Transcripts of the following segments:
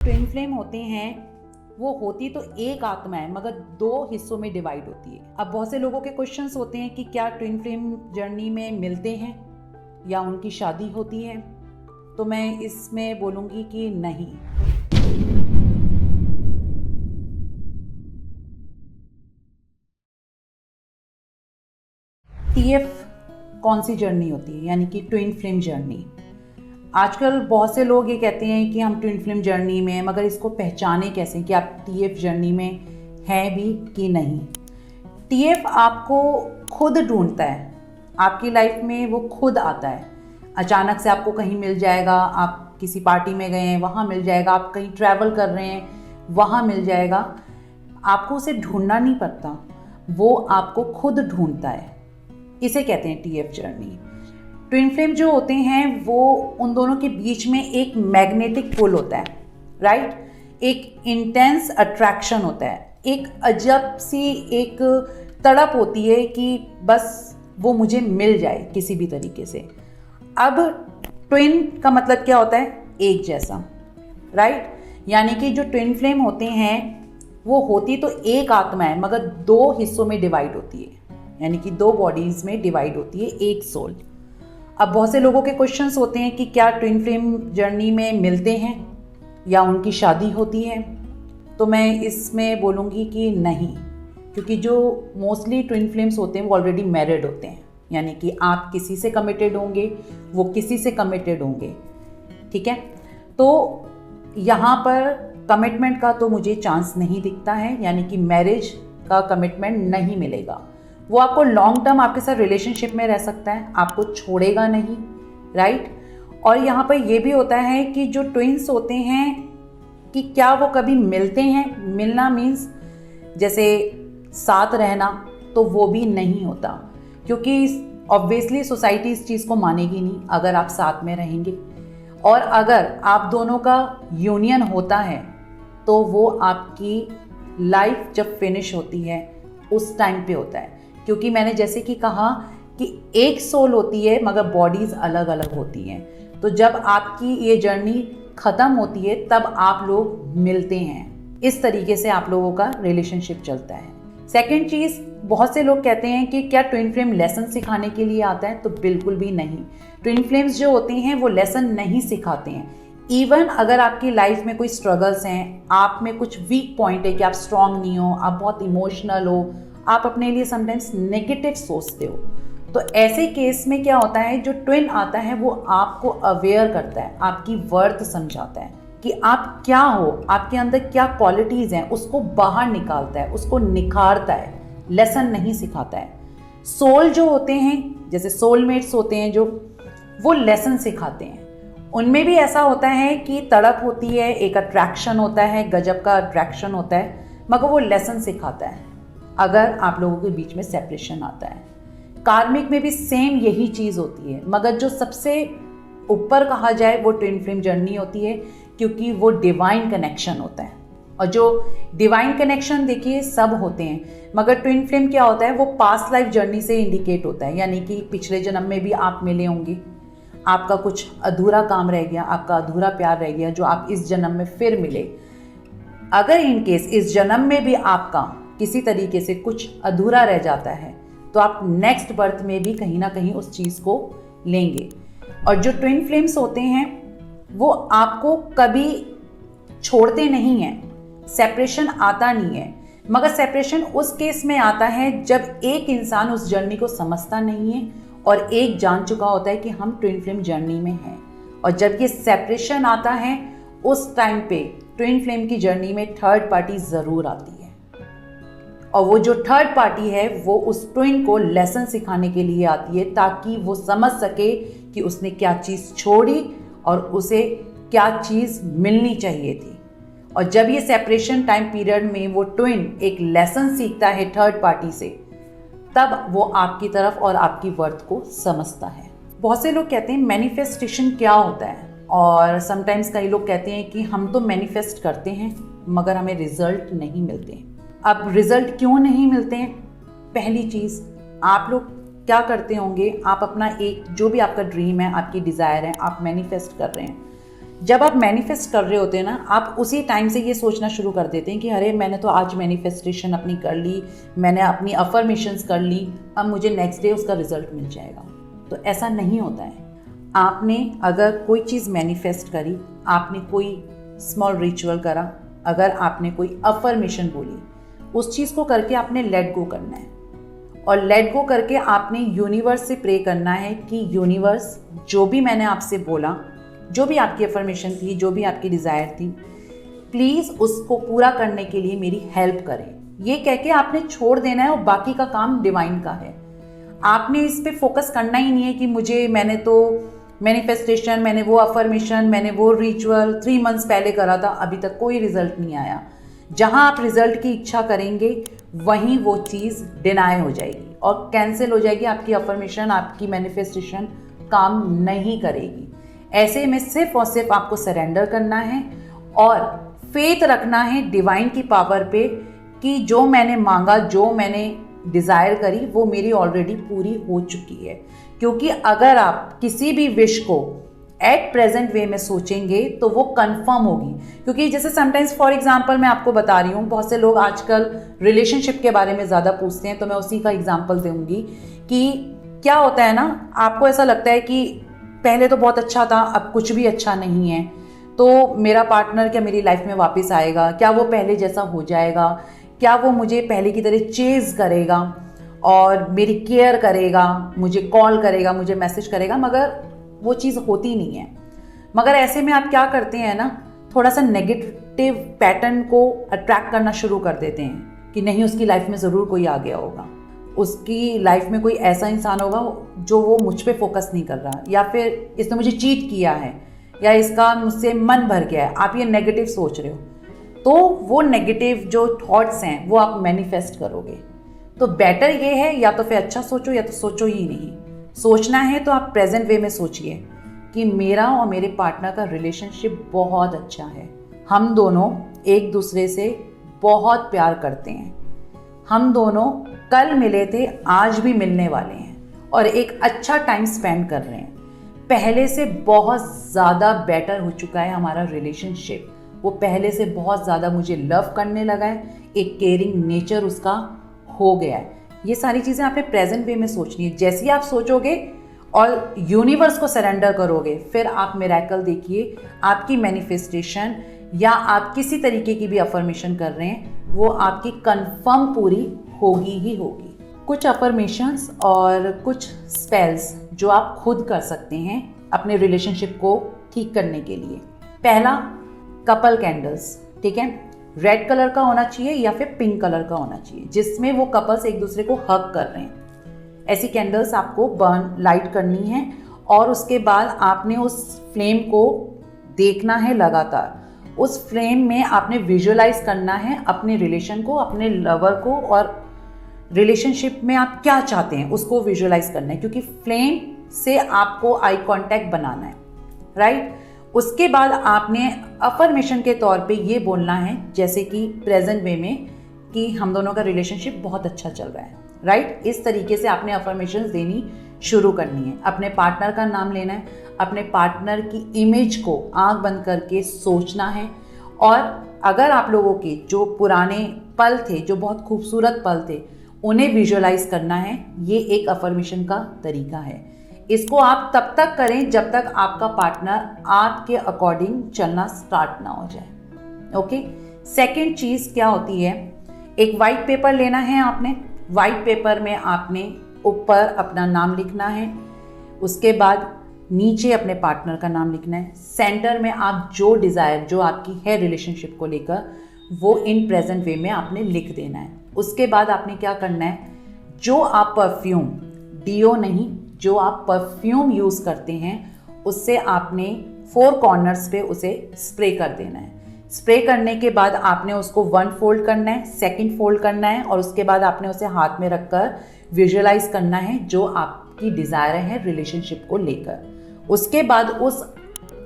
Twin flame होते हैं, वो होती तो एक आत्मा है मगर दो हिस्सों में डिवाइड होती है। अब बहुत से लोगों के क्वेश्चंस होते हैं कि क्या ट्विन फ्लेम जर्नी में मिलते हैं या उनकी शादी होती है, तो मैं इसमें बोलूँगी कि नहीं। टीएफ कौन सी जर्नी होती है, यानी कि ट्विन फ्लेम जर्नी। आजकल बहुत से लोग ये कहते हैं कि हम ट्विन फ्लेम जर्नी में हैं, मगर इसको पहचाने कैसे कि आप टीएफ जर्नी में हैं भी कि नहीं। टीएफ आपको खुद ढूंढता है, आपकी लाइफ में वो खुद आता है। अचानक से आपको कहीं मिल जाएगा, आप किसी पार्टी में गए हैं वहाँ मिल जाएगा, आप कहीं ट्रैवल कर रहे हैं वहाँ मिल जाएगा। आपको उसे ढूंढना नहीं पड़ता, वो आपको खुद ढूंढता है। इसे कहते हैं टीएफ जर्नी। ट्विन फ्लेम जो होते हैं वो उन दोनों के बीच में एक मैग्नेटिक पुल होता है, राइट। एक इंटेंस अट्रैक्शन होता है, एक अजब सी एक तड़प होती है कि बस वो मुझे मिल जाए किसी भी तरीके से। अब ट्विन का मतलब क्या होता है? एक जैसा, राइट। यानी कि जो ट्विन फ्लेम होते हैं वो होती तो एक आत्मा है मगर दो हिस्सों में डिवाइड होती है, यानी कि दो बॉडीज में डिवाइड होती है एक सोल। अब बहुत से लोगों के क्वेश्चंस होते हैं कि क्या ट्विन फ्लेम जर्नी में मिलते हैं या उनकी शादी होती है, तो मैं इसमें बोलूँगी कि नहीं। क्योंकि जो मोस्टली ट्विन फ्लेम्स होते हैं वो ऑलरेडी मैरिड होते हैं, यानी कि आप किसी से कमिटेड होंगे, वो किसी से कमिटेड होंगे, ठीक है। तो यहाँ पर कमिटमेंट का तो मुझे चांस नहीं दिखता है, यानी कि मैरिज का कमिटमेंट नहीं मिलेगा। वो आपको लॉन्ग टर्म आपके साथ रिलेशनशिप में रह सकता है, आपको छोड़ेगा नहीं, राइट। और यहाँ पर ये भी होता है कि जो ट्विन्स होते हैं कि क्या वो कभी मिलते हैं। मिलना मीन्स जैसे साथ रहना, तो वो भी नहीं होता, क्योंकि ऑब्वियसली सोसाइटी इस चीज़ को मानेगी नहीं अगर आप साथ में रहेंगे। और अगर आप दोनों का यूनियन होता है तो वो आपकी लाइफ जब फिनिश होती है उस टाइम पे होता है। क्योंकि मैंने जैसे कि कहा कि एक सोल होती है मगर बॉडीज़ अलग अलग होती हैं। तो जब आपकी ये जर्नी ख़त्म होती है तब आप लोग मिलते हैं। इस तरीके से आप लोगों का रिलेशनशिप चलता है। सेकंड चीज़, बहुत से लोग कहते हैं कि क्या ट्विन फ्लेम लेसन सिखाने के लिए आता है, तो बिल्कुल भी नहीं। ट्विन फ्लेम्स जो होते हैं वो लेसन नहीं सिखाते हैं। इवन अगर आपकी लाइफ में कोई स्ट्रगल्स हैं, आप में कुछ वीक पॉइंट है कि आप स्ट्रांग नहीं हो, आप बहुत इमोशनल हो, आप अपने लिए समटाइम्स नेगेटिव सोचते हो, तो ऐसे केस में क्या होता है, जो ट्विन आता है वो आपको अवेयर करता है, आपकी वर्थ समझाता है कि आप क्या हो, आपके अंदर क्या क्वालिटीज़ हैं, उसको बाहर निकालता है, उसको निखारता है, लेसन नहीं सिखाता है। सोल जो होते हैं, जैसे सोलमेट्स होते हैं जो, वो लेसन सिखाते हैं। उनमें भी ऐसा होता है कि तड़प होती है, एक अट्रैक्शन होता है, गजब का अट्रैक्शन होता है, मगर वो लेसन सिखाता है अगर आप लोगों के बीच में सेपरेशन आता है। कार्मिक में भी सेम यही चीज़ होती है, मगर जो सबसे ऊपर कहा जाए वो ट्विन फ्लेम जर्नी होती है, क्योंकि वो डिवाइन कनेक्शन होता है। और जो डिवाइन कनेक्शन देखिए सब होते हैं, मगर ट्विन फ्लेम क्या होता है, वो पास्ट लाइफ जर्नी से इंडिकेट होता है, यानी कि पिछले जन्म में भी आप मिले होंगे, आपका कुछ अधूरा काम रह गया, आपका अधूरा प्यार रह गया, जो आप इस जन्म में फिर मिले। अगर इन केस इस जन्म में भी आपका किसी तरीके से कुछ अधूरा रह जाता है, तो आप नेक्स्ट बर्थ में भी कहीं ना कहीं उस चीज़ को लेंगे। और जो ट्विन फ्लेम्स होते हैं वो आपको कभी छोड़ते नहीं हैं, सेपरेशन आता नहीं है, मगर सेपरेशन उस केस में आता है जब एक इंसान उस जर्नी को समझता नहीं है और एक जान चुका होता है कि हम ट्विन फ्लेम जर्नी में हैं। और जब ये सेपरेशन आता है उस टाइम पे ट्विन फ्लेम की जर्नी में थर्ड पार्टी ज़रूर आती है। और वो जो थर्ड पार्टी है वो उस ट्विन को लेसन सिखाने के लिए आती है, ताकि वो समझ सके कि उसने क्या चीज़ छोड़ी और उसे क्या चीज़ मिलनी चाहिए थी। और जब ये सेपरेशन टाइम पीरियड में वो ट्विन एक लेसन सीखता है थर्ड पार्टी से, तब वो आपकी तरफ और आपकी वर्थ को समझता है। बहुत से लोग कहते हैं मैनिफेस्टेशन क्या होता है, और समटाइम्स कई लोग कहते हैं कि हम तो मैनिफेस्ट करते हैं मगर हमें रिजल्ट नहीं मिलते। अब रिजल्ट क्यों नहीं मिलते हैं? पहली चीज़, आप लोग क्या करते होंगे, आप अपना एक जो भी आपका ड्रीम है, आपकी डिज़ायर है, आप मैनिफेस्ट कर रहे हैं, जब आप मैनिफेस्ट कर रहे होते हैं ना, आप उसी टाइम से ये सोचना शुरू कर देते हैं कि अरे मैंने तो आज मैनिफेस्टेशन अपनी कर ली, मैंने अपनी अफर्मेशंस कर ली, अब मुझे नेक्स्ट डे उसका रिजल्ट मिल जाएगा। तो ऐसा नहीं होता है। आपने अगर कोई चीज़ मैनिफेस्ट करी, आपने कोई स्मॉल रिचुअल करा, अगर आपने कोई अफर्मेशन बोली, उस चीज़ को करके आपने लेट गो करना है। और लेट गो करके आपने यूनिवर्स से प्रे करना है कि यूनिवर्स, जो भी मैंने आपसे बोला, जो भी आपकी अफर्मेशन थी, जो भी आपकी डिज़ायर थी, प्लीज़ उसको पूरा करने के लिए मेरी हेल्प करें। ये कह के आपने छोड़ देना है और बाकी का काम डिवाइन का है। आपने इस पे फोकस करना ही नहीं है कि मैंने तो मैनिफेस्टेशन, मैंने वो अफर्मेशन, मैंने वो रिचुअल 3 मंथ्स पहले करा था, अभी तक कोई रिजल्ट नहीं आया। जहाँ आप रिजल्ट की इच्छा करेंगे वहीं वो चीज़ डिनाई हो जाएगी और कैंसिल हो जाएगी। आपकी अफर्मेशन, आपकी मैनिफेस्टेशन काम नहीं करेगी। ऐसे में सिर्फ और सिर्फ आपको सरेंडर करना है और फेथ रखना है डिवाइन की पावर पे कि जो मैंने मांगा, जो मैंने डिज़ायर करी, वो मेरी ऑलरेडी पूरी हो चुकी है। क्योंकि अगर आप किसी भी विश को एट प्रेजेंट वे में सोचेंगे तो वो कंफर्म होगी। क्योंकि जैसे समटाइम्स, फॉर एग्जांपल मैं आपको बता रही हूँ, बहुत से लोग आजकल रिलेशनशिप के बारे में ज़्यादा पूछते हैं, तो मैं उसी का एग्जांपल दूंगी कि क्या होता है ना, आपको ऐसा लगता है कि पहले तो बहुत अच्छा था, अब कुछ भी अच्छा नहीं है, तो मेरा पार्टनर क्या मेरी लाइफ में वापस आएगा? क्या वो पहले जैसा हो जाएगा? क्या वो मुझे पहले की तरह चेज़ करेगा और मेरी केयर करेगा, मुझे कॉल करेगा, मुझे मैसेज करेगा? मगर वो चीज़ होती नहीं है। मगर ऐसे में आप क्या करते हैं ना, थोड़ा सा नेगेटिव पैटर्न को अट्रैक्ट करना शुरू कर देते हैं कि नहीं, उसकी लाइफ में ज़रूर कोई आ गया होगा, उसकी लाइफ में कोई ऐसा इंसान होगा जो वो मुझ पे फोकस नहीं कर रहा, या फिर इसने मुझे चीट किया है, या इसका मुझसे मन भर गया है। आप ये नेगेटिव सोच रहे हो, तो वो नेगेटिव जो थॉट्स हैं वो आप मैनिफेस्ट करोगे। तो बेटर ये है, या तो फिर अच्छा सोचो या तो सोचो ही नहीं। सोचना है तो आप प्रेजेंट वे में सोचिए कि मेरा और मेरे पार्टनर का रिलेशनशिप बहुत अच्छा है, हम दोनों एक दूसरे से बहुत प्यार करते हैं, हम दोनों कल मिले थे, आज भी मिलने वाले हैं और एक अच्छा टाइम स्पेंड कर रहे हैं। पहले से बहुत ज़्यादा बेटर हो चुका है हमारा रिलेशनशिप, वो पहले से बहुत ज़्यादा मुझे लव करने लगा है, एक केयरिंग नेचर उसका हो गया है। ये सारी चीज़ें आपने प्रेजेंट वे में सोचनी है। जैसे ही आप सोचोगे और यूनिवर्स को सरेंडर करोगे, फिर आप मिरेकल देखिए, आपकी मैनिफेस्टेशन या आप किसी तरीके की भी अफर्मेशन कर रहे हैं, वो आपकी कंफर्म पूरी होगी ही होगी। कुछ अफर्मेशंस और कुछ स्पेल्स जो आप खुद कर सकते हैं अपने रिलेशनशिप को ठीक करने के लिए। पहला, कपल कैंडल्स, ठीक है, रेड कलर का होना चाहिए या फिर पिंक कलर का होना चाहिए, जिसमें वो कपल्स एक दूसरे को हग कर रहे हैं। ऐसी कैंडल्स आपको बर्न लाइट करनी है और उसके बाद आपने उस फ्लेम को देखना है लगातार। उस फ्लेम में आपने विजुअलाइज करना है अपने रिलेशन को, अपने लवर को, और रिलेशनशिप में आप क्या चाहते हैं उसको विजुअलाइज करना है, क्योंकि फ्लेम से आपको आई कांटेक्ट बनाना है, राइट। उसके बाद आपने अफर्मेशन के तौर पे ये बोलना है, जैसे कि प्रेजेंट वे में, कि हम दोनों का रिलेशनशिप बहुत अच्छा चल रहा है, राइट। इस तरीके से आपने अफर्मेशंस देनी शुरू करनी है। अपने पार्टनर का नाम लेना है, अपने पार्टनर की इमेज को आंख बंद करके सोचना है, और अगर आप लोगों के जो पुराने पल थे, जो बहुत खूबसूरत पल थे, उन्हें विजुअलाइज करना है। ये एक अफर्मेशन का तरीका है। इसको आप तब तक करें जब तक आपका पार्टनर आपके अकॉर्डिंग चलना स्टार्ट ना हो जाए। ओके। सेकंड चीज़ क्या होती है, एक वाइट पेपर लेना है आपने। वाइट पेपर में आपने ऊपर अपना नाम लिखना है, उसके बाद नीचे अपने पार्टनर का नाम लिखना है। सेंटर में आप जो डिज़ायर जो आपकी है रिलेशनशिप को लेकर, वो इन प्रेजेंट वे में आपने लिख देना है। उसके बाद आपने क्या करना है, जो आप परफ्यूम, डीओ नहीं, जो आप परफ्यूम यूज़ करते हैं, उससे आपने 4 कॉर्नर्स पे उसे स्प्रे कर देना है। स्प्रे करने के बाद आपने उसको 1 फोल्ड करना है, 2nd फोल्ड करना है, और उसके बाद आपने उसे हाथ में रखकर विजुअलाइज करना है जो आपकी डिज़ायर है रिलेशनशिप को लेकर। उसके बाद उस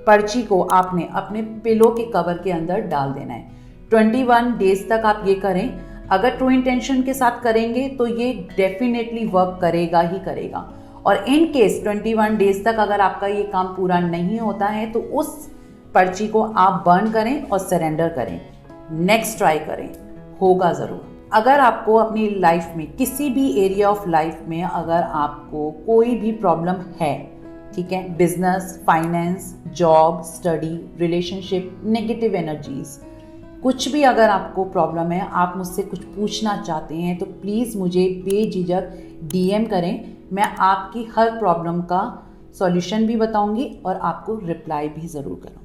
पर्ची को आपने अपने पिलो के कवर के अंदर डाल देना है। 21 डेज तक आप ये करें। अगर ट्रू इंटेंशन के साथ करेंगे तो ये डेफिनेटली वर्क करेगा ही करेगा। और इन केस 21 डेज तक अगर आपका ये काम पूरा नहीं होता है, तो उस पर्ची को आप बर्न करें और सरेंडर करें, नेक्स्ट ट्राई करें, होगा ज़रूर। अगर आपको अपनी लाइफ में किसी भी एरिया ऑफ लाइफ में अगर आपको कोई भी प्रॉब्लम है, ठीक है, business, finance, job, study, relationship, negative energies, कुछ भी अगर आपको प्रॉब्लम है, आप मुझसे कुछ पूछना चाहते हैं तो प्लीज़ मुझे बेझिझक DM करें। मैं आपकी हर प्रॉब्लम का सॉल्यूशन भी बताऊंगी और आपको रिप्लाई भी ज़रूर करूँगी।